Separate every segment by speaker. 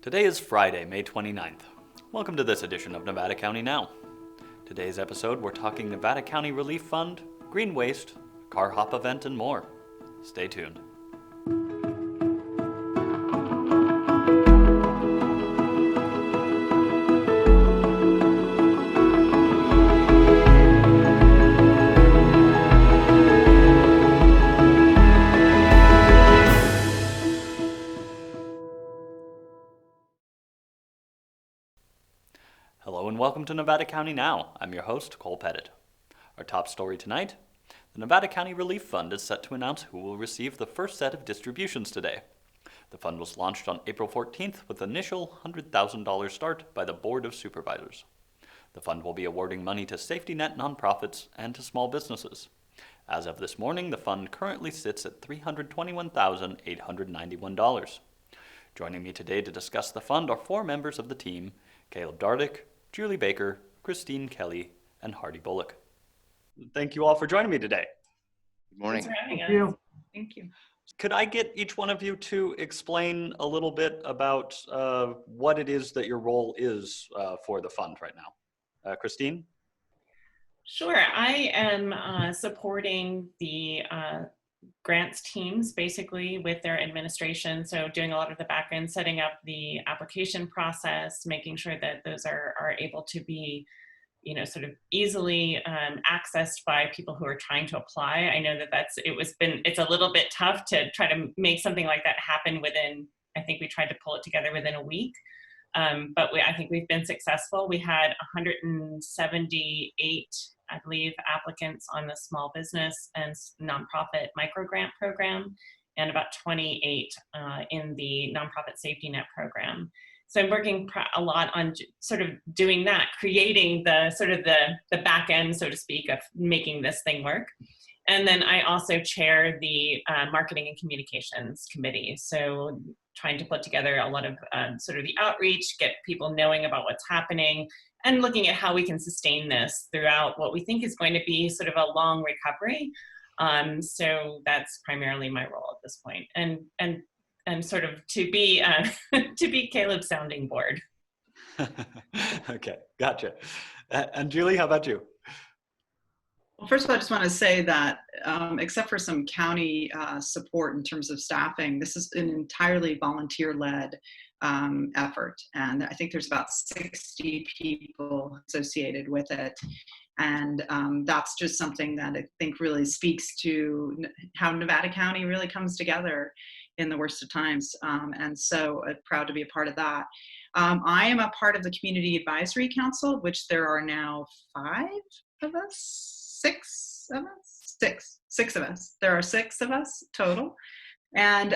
Speaker 1: Today is Friday, May 29th. Welcome to this edition of Nevada County Now. Today's episode, we're talking Nevada County Relief Fund, green waste, car hop event, and more. Stay tuned. Hello and welcome to Nevada County Now. I'm your host, Cole Pettit. Our top story tonight, the Nevada County Relief Fund is set to announce who will receive the first set of distributions today. The fund was launched on April 14th with initial $100,000 start by the Board of Supervisors. The fund will be awarding money to safety net nonprofits and to small businesses. As of this morning, the fund currently sits at $321,891. Joining me today to discuss the fund are four members of the team: Caleb Dardick, Julie Baker, Christine Kelly, and Hardy Bullock. Thank you all for joining me today.
Speaker 2: Good morning.
Speaker 3: Thanks for having us. Thank you.
Speaker 1: Could I get each one of you to explain a little bit about what it is that your role is for the fund right now? Christine?
Speaker 3: Sure. I am supporting the grants teams basically with their administration. So doing a lot of the back end, setting up the application process, making sure that those are able to be, sort of easily accessed by people who are trying to apply. I know that it's a little bit tough to try to make something like that happen within, I think we tried to pull it together within a week. But I think we've been successful. We had 178, I believe, applicants on the small business and nonprofit micro grant program, and about 28 in the nonprofit safety net program. So I'm working a lot on sort of doing that, creating the sort of the back end, so to speak, of making this thing work. And then I also chair the marketing and communications committee. So trying to put together a lot of sort of the outreach, get people knowing about what's happening, and looking at how we can sustain this throughout what we think is going to be sort of a long recovery. So that's primarily my role at this point, and sort of to be Caleb's sounding board.
Speaker 1: Okay, gotcha. And Julie, how about you?
Speaker 4: Well, first of all, I just want to say that except for some county support in terms of staffing, this is an entirely volunteer-led effort. And I think there's about 60 people associated with it. And that's just something that I think really speaks to how Nevada County really comes together in the worst of times. And so proud to be a part of that. I am a part of the Community Advisory Council, which there are now six of us. There are six of us total. And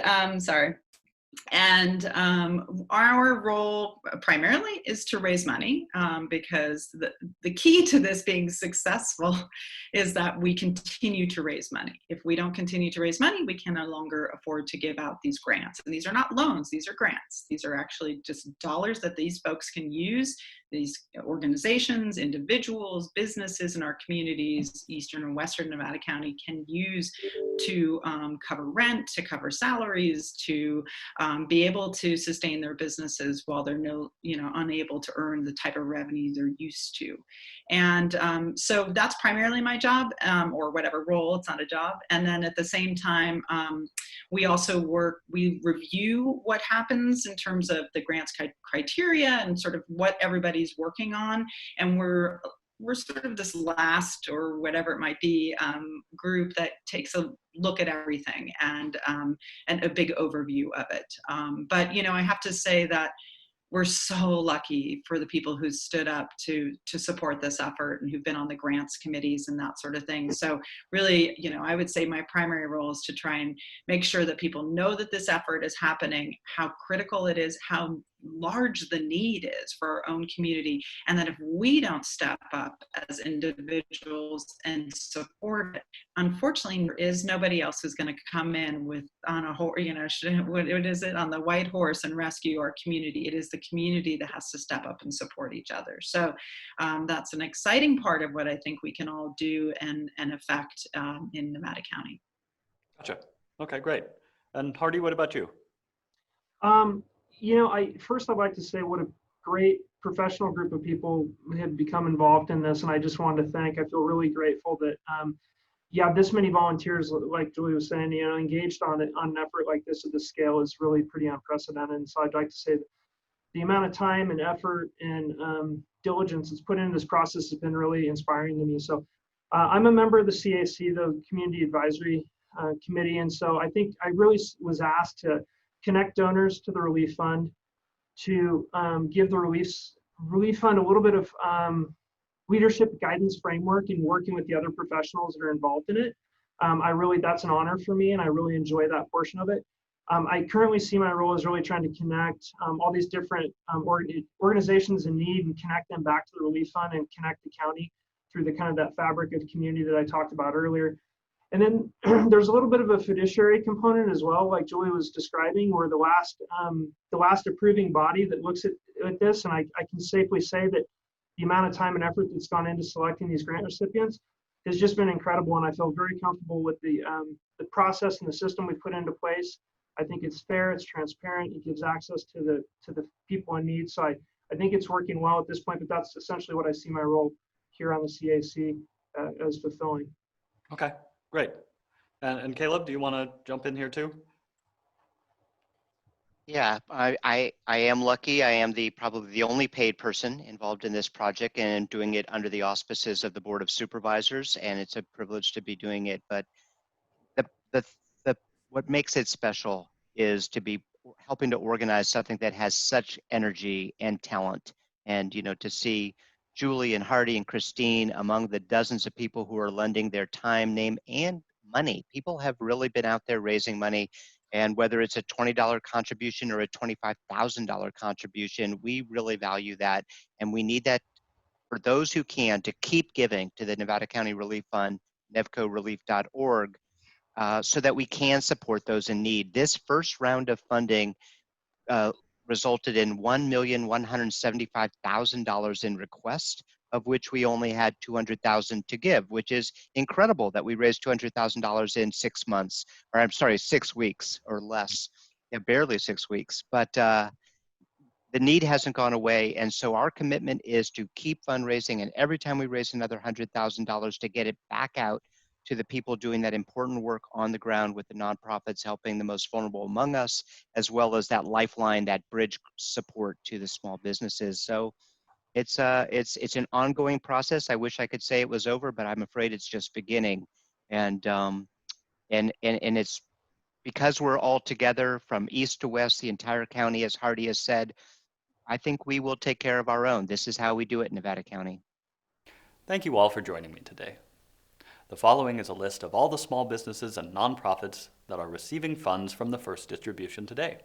Speaker 4: our role primarily is to raise money, because the key to this being successful is that we continue to raise money. If we don't continue to raise money, we can no longer afford to give out these grants. And these are not loans, these are grants. These are actually just dollars that these folks can use. These organizations, individuals, businesses in our communities, Eastern and Western Nevada County, can use to cover rent, to cover salaries, to be able to sustain their businesses while they're unable to earn the type of revenue they're used to. And so that's primarily my job, or whatever role, it's not a job. And then at the same time, we review what happens in terms of the grants criteria and sort of what everybody's working on. And we're sort of this last, or whatever it might be, group that takes a look at everything and a big overview of it. But I have to say that we're so lucky for the people who stood up to support this effort and who've been on the grants committees and that sort of thing. So really, I would say my primary role is to try and make sure that people know that this effort is happening, how critical it is, how large the need is for our own community, and that if we don't step up as individuals and support it, unfortunately, there is nobody else who's going to come in on a horse, what is it, on the white horse and rescue our community. It is the community that has to step up and support each other. So that's an exciting part of what I think we can all do and affect in Nevada County.
Speaker 1: Gotcha. Okay, great. And Hardy, what about you?
Speaker 2: I'd like to say what a great professional group of people have become involved in this, and I just wanted to thank. I feel really grateful that this many volunteers, like Julie was saying, engaged on an effort like this at this scale is really pretty unprecedented. And so I'd like to say that the amount of time and effort and diligence that's put into this process has been really inspiring to me. So I'm a member of the CAC, the Community Advisory Committee, and so I think I really was asked to connect donors to the Relief Fund, to give the Relief Fund a little bit of leadership guidance framework in working with the other professionals that are involved in it. That's an honor for me, and I really enjoy that portion of it. I currently see my role as really trying to connect all these different organizations in need and connect them back to the Relief Fund and connect the county through the kind of that fabric of community that I talked about earlier. And then there's a little bit of a fiduciary component as well, like Julie was describing, where the last approving body that looks at this, and I can safely say that the amount of time and effort that's gone into selecting these grant recipients has just been incredible, and I feel very comfortable with the process and the system we put into place. I think it's fair, it's transparent, it gives access to the people in need. So I think it's working well at this point, but that's essentially what I see my role here on the CAC as fulfilling.
Speaker 1: Okay, great. And Caleb, do you want to jump in here too?
Speaker 5: Yeah, I am lucky. I am probably the only paid person involved in this project, and doing it under the auspices of the Board of Supervisors, and it's a privilege to be doing it. But the the the what makes it special is to be helping to organize something that has such energy and talent, and to see Julie and Hardy and Christine among the dozens of people who are lending their time, name, and money. People have really been out there raising money, and whether it's a $20 contribution or a $25,000 contribution, we really value that, and we need that for those who can to keep giving to the Nevada County Relief Fund, nevcorelief.org, so that we can support those in need. This first round of funding resulted in $1,175,000 in requests, of which we only had $200,000 to give, which is incredible that we raised $200,000 in 6 months, or I'm sorry, 6 weeks or less, barely 6 weeks. But the need hasn't gone away, and so our commitment is to keep fundraising, and every time we raise another $100,000 to get it back out to the people doing that important work on the ground with the nonprofits helping the most vulnerable among us, as well as that lifeline, that bridge support to the small businesses. So it's an ongoing process. I wish I could say it was over, but I'm afraid it's just beginning. And it's because we're all together from east to west, the entire county, as Hardy has said, I think we will take care of our own. This is how we do it in Nevada County.
Speaker 1: Thank you all for joining me today. The following is a list of all the small businesses and nonprofits that are receiving funds from the first distribution today.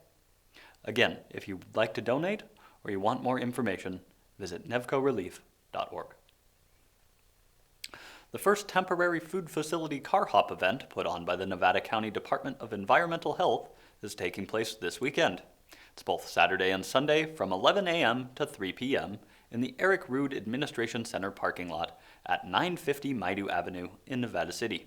Speaker 1: Again, if you'd like to donate or you want more information, visit nevcorelief.org. The first temporary food facility car hop event put on by the Nevada County Department of Environmental Health is taking place this weekend. It's both Saturday and Sunday from 11 a.m. to 3 p.m. in the Eric Rood Administration Center parking lot at 950 Maidu Avenue in Nevada City.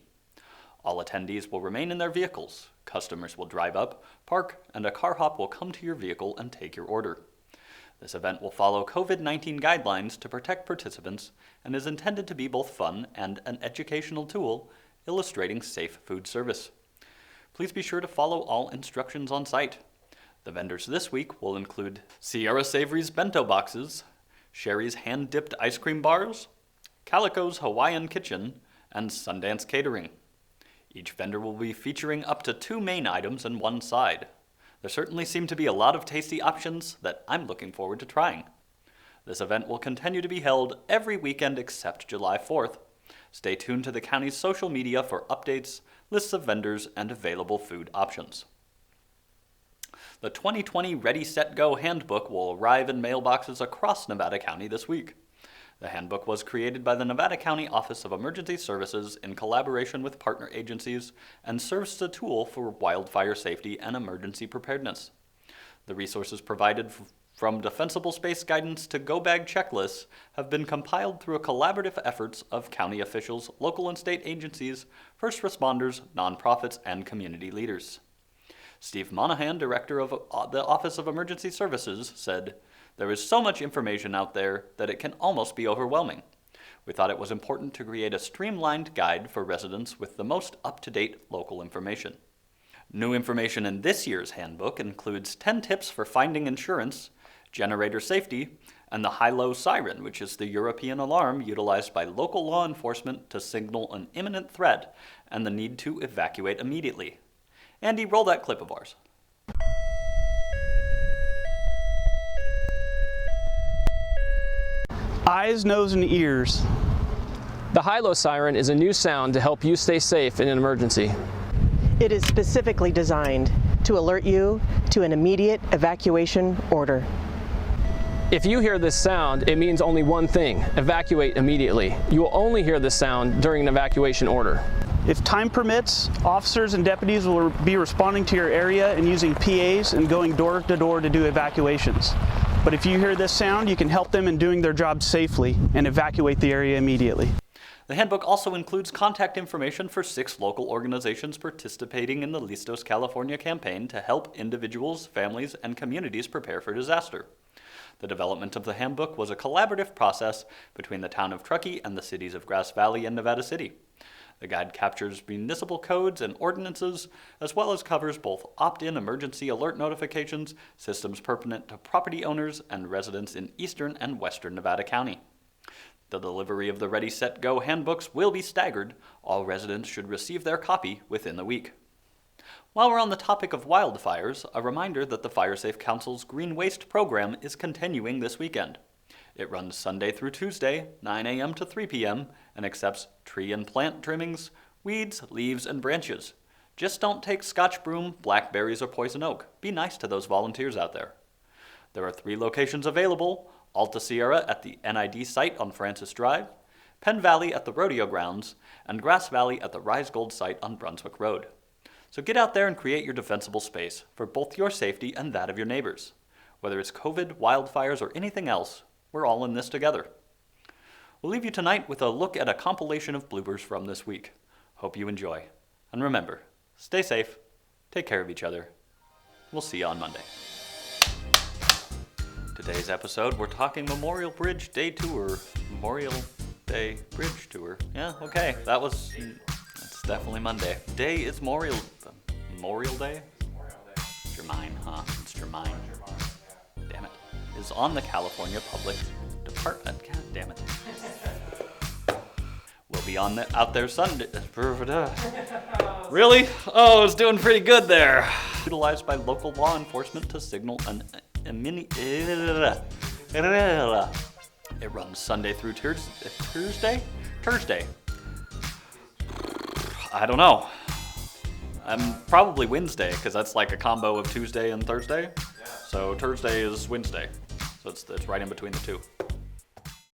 Speaker 1: All attendees will remain in their vehicles. Customers will drive up, park, and a car hop will come to your vehicle and take your order. This event will follow COVID-19 guidelines to protect participants and is intended to be both fun and an educational tool illustrating safe food service. Please be sure to follow all instructions on site. The vendors this week will include Sierra Savory's bento boxes, Sherry's hand-dipped ice cream bars, Calico's Hawaiian Kitchen, and Sundance Catering. Each vendor will be featuring up to 2 main items and 1 side. There certainly seem to be a lot of tasty options that I'm looking forward to trying. This event will continue to be held every weekend except July 4th. Stay tuned to the county's social media for updates, lists of vendors, and available food options. The 2020 Ready, Set, Go handbook will arrive in mailboxes across Nevada County this week. The handbook was created by the Nevada County Office of Emergency Services in collaboration with partner agencies and serves as a tool for wildfire safety and emergency preparedness. The resources provided from defensible space guidance to go-bag checklists have been compiled through a collaborative efforts of county officials, local and state agencies, first responders, nonprofits, and community leaders. Steve Monahan, director of the Office of Emergency Services, said, "There is so much information out there that it can almost be overwhelming. We thought it was important to create a streamlined guide for residents with the most up-to-date local information." New information in this year's handbook includes 10 tips for finding insurance, generator safety, and the high-low siren, which is the European alarm utilized by local law enforcement to signal an imminent threat and the need to evacuate immediately. Andy, roll that clip of ours.
Speaker 6: Eyes, nose, and ears.
Speaker 7: The high-low siren is a new sound to help you stay safe in an emergency.
Speaker 8: It is specifically designed to alert you to an immediate evacuation order.
Speaker 7: If you hear this sound, it means only one thing: evacuate immediately. You will only hear this sound during an evacuation order.
Speaker 6: If time permits, officers and deputies will be responding to your area and using PAs and going door to door to do evacuations. But if you hear this sound, you can help them in doing their job safely and evacuate the area immediately.
Speaker 1: The handbook also includes contact information for 6 local organizations participating in the Listos California campaign to help individuals, families, and communities prepare for disaster. The development of the handbook was a collaborative process between the town of Truckee and the cities of Grass Valley and Nevada City. The guide captures municipal codes and ordinances, as well as covers both opt-in emergency alert notifications, systems pertinent to property owners and residents in eastern and western Nevada County. The delivery of the Ready, Set, Go handbooks will be staggered. All residents should receive their copy within the week. While we're on the topic of wildfires, a reminder that the Fire Safe Council's Green Waste program is continuing this weekend. It runs Sunday through Tuesday, 9 a.m. to 3 p.m., and accepts tree and plant trimmings, weeds, leaves, and branches. Just don't take Scotch broom, blackberries, or poison oak. Be nice to those volunteers out there. There are 3 locations available: Alta Sierra at the NID site on Francis Drive, Penn Valley at the Rodeo Grounds, and Grass Valley at the Rise Gold site on Brunswick Road. So get out there and create your defensible space for both your safety and that of your neighbors. Whether it's COVID, wildfires, or anything else, we're all in this together. We'll leave you tonight with a look at a compilation of bloopers from this week. Hope you enjoy. And remember, stay safe, take care of each other. We'll see you on Monday. Today's episode, we're talking Memorial Bridge Day Tour. Memorial Day Bridge Tour. Yeah, okay, that's definitely Monday. Day is Memorial Day? Germine, huh? It's Germine. Damn it. Is on the California Public Department. God damn it. We'll be out there Sunday. Really? Oh, it's doing pretty good there. Utilized by local law enforcement to signal It runs Sunday through Thursday? I don't know. I'm probably Wednesday, because that's like a combo of Tuesday and Thursday. So Thursday is Wednesday. So it's right in between the two.